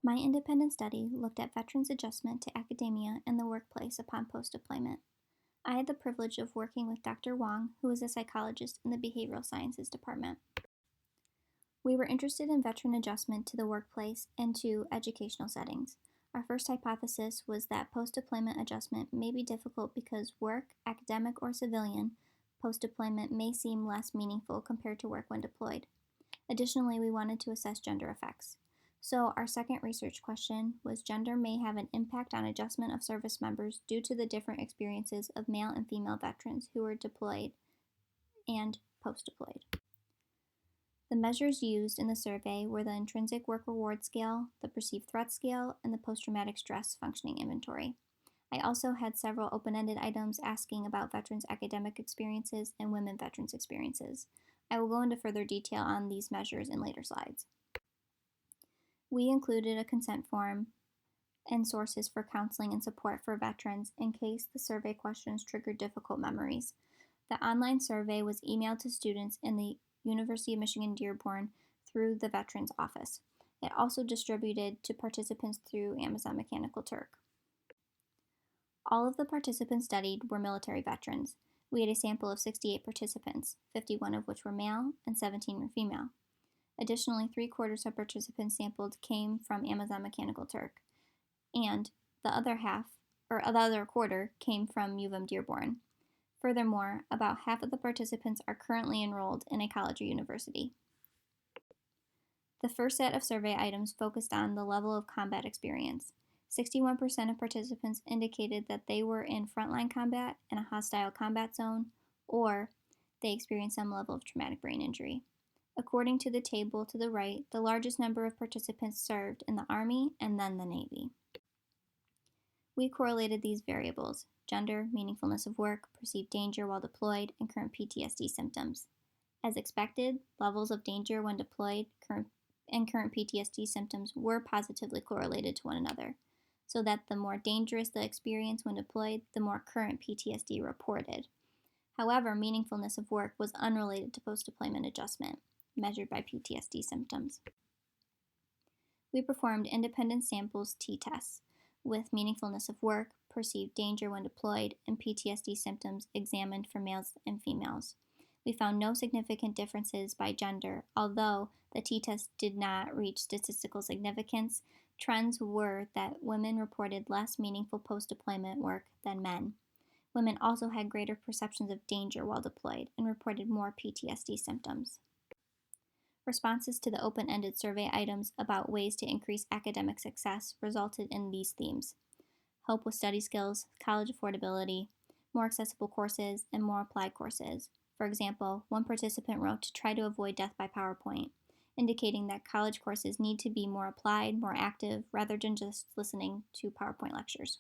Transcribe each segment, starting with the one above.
My independent study looked at veterans' adjustment to academia and the workplace upon post-deployment. I had the privilege of working with Dr. Waung, who is a psychologist in the Behavioral Sciences Department. We were interested in veteran adjustment to the workplace and to educational settings. Our first hypothesis was that post-deployment adjustment may be difficult because work, academic or civilian, post-deployment may seem less meaningful compared to work when deployed. Additionally, we wanted to assess gender effects. So, our second research question was gender may have an impact on adjustment of service members due to the different experiences of male and female veterans who were deployed and post-deployed. The measures used in the survey were the intrinsic work reward scale, the perceived threat scale, and the post-traumatic stress functioning inventory. I also had several open-ended items asking about veterans' academic experiences and women veterans' experiences. I will go into further detail on these measures in later slides. We included a consent form and sources for counseling and support for veterans in case the survey questions triggered difficult memories. The online survey was emailed to students in the University of Michigan-Dearborn through the Veterans Office. It also distributed to participants through Amazon Mechanical Turk. All of the participants studied were military veterans. We had a sample of 68 participants, 51 of which were male and 17 were female. Additionally, 3/4 of participants sampled came from Amazon Mechanical Turk, and the other quarter came from UM-Dearborn. Furthermore, about half of the participants are currently enrolled in a college or university. The first set of survey items focused on the level of combat experience. 61% of participants indicated that they were in frontline combat in a hostile combat zone, or they experienced some level of traumatic brain injury. According to the table to the right, the largest number of participants served in the Army and then the Navy. We correlated these variables: gender, meaningfulness of work, perceived danger while deployed, and current PTSD symptoms. As expected, levels of danger when deployed and current PTSD symptoms were positively correlated to one another, so that the more dangerous the experience when deployed, the more current PTSD reported. However, meaningfulness of work was unrelated to post-deployment adjustment, measured by PTSD symptoms. We performed independent samples t-tests with meaningfulness of work, perceived danger when deployed, and PTSD symptoms examined for males and females. We found no significant differences by gender. Although the t-test did not reach statistical significance, trends were that women reported less meaningful post-deployment work than men. Women also had greater perceptions of danger while deployed and reported more PTSD symptoms. Responses to the open-ended survey items about ways to increase academic success resulted in these themes: help with study skills, college affordability, more accessible courses, and more applied courses. For example, one participant wrote to try to avoid death by PowerPoint, indicating that college courses need to be more applied, more active, rather than just listening to PowerPoint lectures.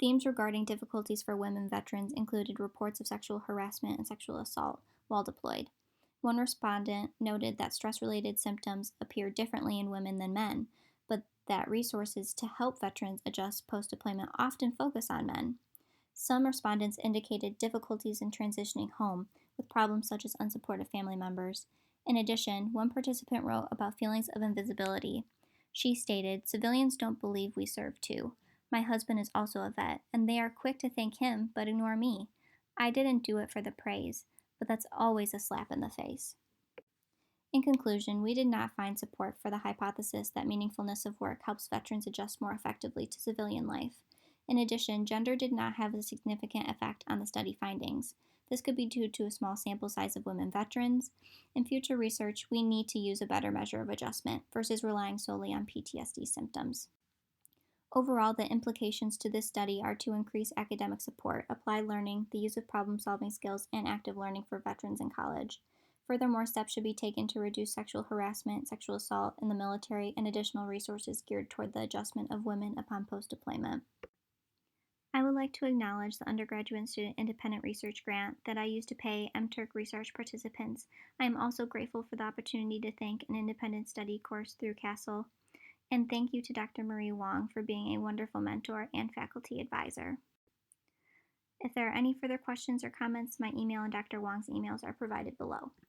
Themes regarding difficulties for women veterans included reports of sexual harassment and sexual assault while deployed. One respondent noted that stress-related symptoms appear differently in women than men, but that resources to help veterans adjust post-deployment often focus on men. Some respondents indicated difficulties in transitioning home, with problems such as unsupportive family members. In addition, one participant wrote about feelings of invisibility. She stated, "Civilians don't believe we serve too. My husband is also a vet, and they are quick to thank him but ignore me. I didn't do it for the praise, but that's always a slap in the face." In conclusion, we did not find support for the hypothesis that meaningfulness of work helps veterans adjust more effectively to civilian life. In addition, gender did not have a significant effect on the study findings. This could be due to a small sample size of women veterans. In future research, we need to use a better measure of adjustment versus relying solely on PTSD symptoms. Overall, the implications to this study are to increase academic support, applied learning, the use of problem-solving skills, and active learning for veterans in college. Furthermore, steps should be taken to reduce sexual harassment, sexual assault in the military, and additional resources geared toward the adjustment of women upon post-deployment. I would like to acknowledge the undergraduate and student independent research grant that I used to pay MTurk research participants. I am also grateful for the opportunity to thank an independent study course through CASEL. And thank you to Dr. Marie Waung for being a wonderful mentor and faculty advisor. If there are any further questions or comments, my email and Dr. Waung's emails are provided below.